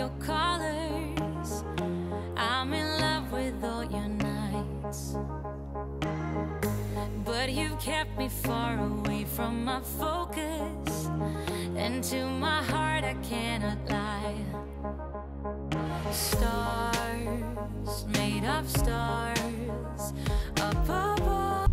your colors. I'm in love with all your nights, but you've kept me far away from my focus, and to my heart I cannot lie. Stars, made of stars, up above.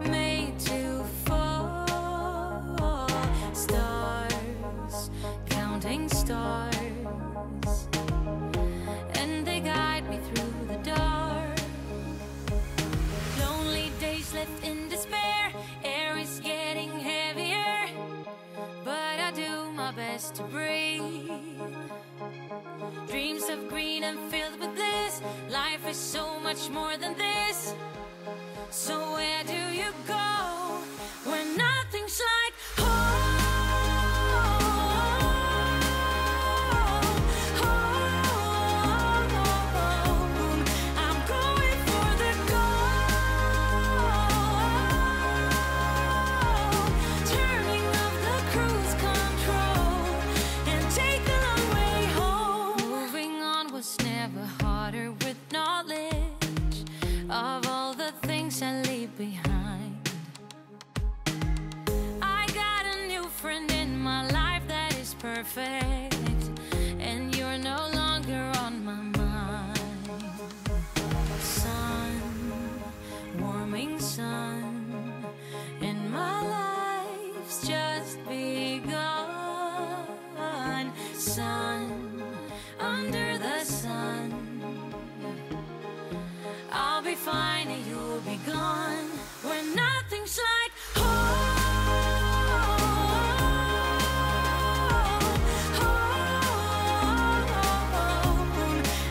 Made to fall. Stars, counting stars, and they guide me through the dark. Lonely days left in despair, air is getting heavier, but I do my best to breathe. Dreams of green and filled with bliss, life is so much more than this. So where do you go when nothing's like home? I'm going for the gold, turning off the cruise control and take the long way home. Moving on was never harder with knowledge of all the things I leave behind. I got a new friend in my life that is perfect, and you're no longer on my mind. Sun, warming sun, and my life's just begun. Sun, under the sun, I'll be fine and you'll be gone when nothing's like home.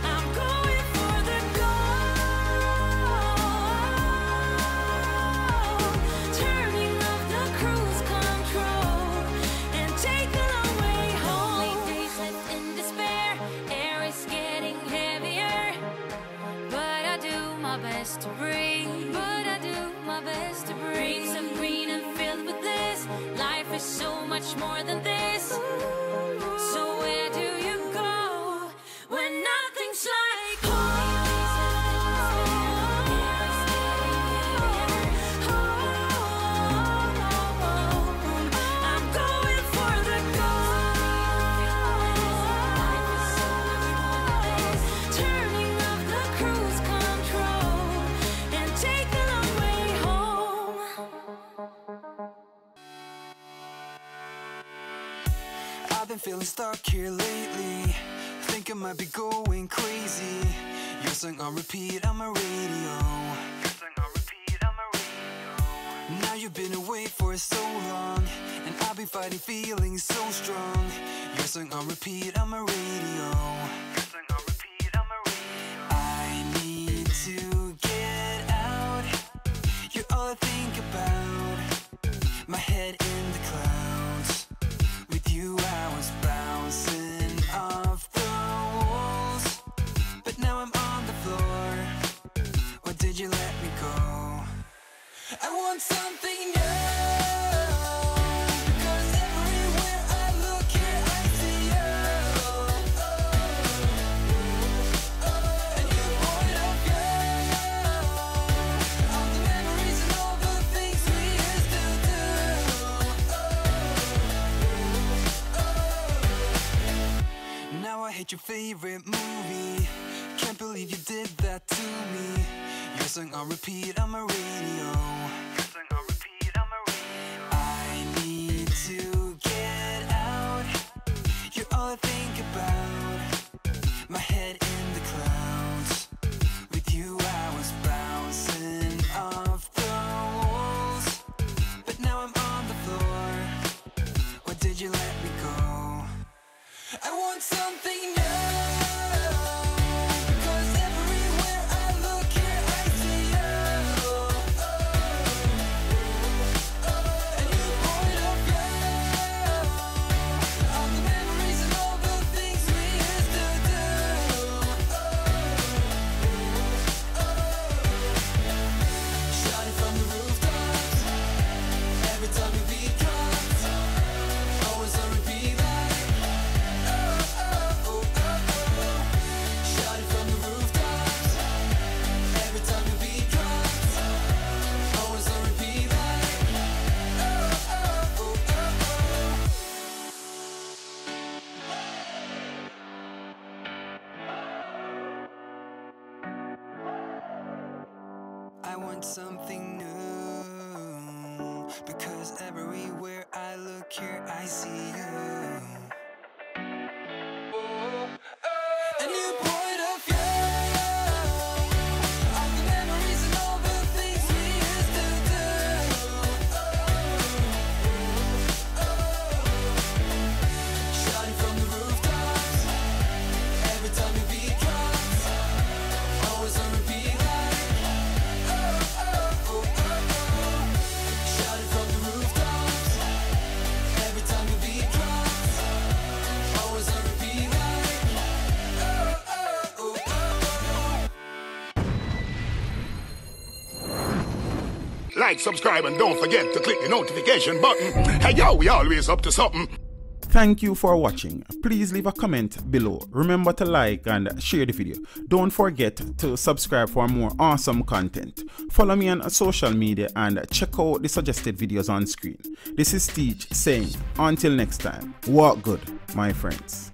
I'm going for the gold, turning off the cruise control and take the long way home. Lonely days left in despair, air is getting heavier, but I do my best to breathe. But I do my best to breathe. Dreams of green and filled with bliss, life is so much more than this. So where do you go when nothing's like home? I'm going for the gold, turning off the cruise control and take the long way home. I've been feeling stuck here lately, think I might be going crazy. Your song on repeat on my radio. Now you've been away for so long, and I've been fighting feelings so strong. Your song on repeat on my radio. I need to get out, you're all I think about. My head in the clouds, with you I was bouncing off the walls, but now I'm on the floor. Why did you let me go? I want something new, because everywhere I look here I see you. And you point of view of the memories and all the things we used to do. Now I hate your favorite movie, can't believe you did that to me. Your song on repeat on my radio. I need to get out, you're all I think about. My head in the clouds, with you I was bouncing off the walls, but now I'm on the floor. Why did you let me go? I want something new, because everywhere I look here I see you. And you point of view of the memories and all the things we used to do. want something new, because everywhere I look here I see you. A new point of view of the memories and all the things we used to do. Shouting from the rooftops every time your beat drops. Always on repeat like Shouting from the rooftops every time your beat drops. Always on repeat like Like, subscribe, and don't forget to click the notification button. Hey yo, we always up to something. Thank you for watching. Please leave a comment below. Remember to like and share the video. Don't forget to subscribe for more awesome content. Follow me on social media and check out the suggested videos on screen. This is Teach saying, until next time, walk good, my friends.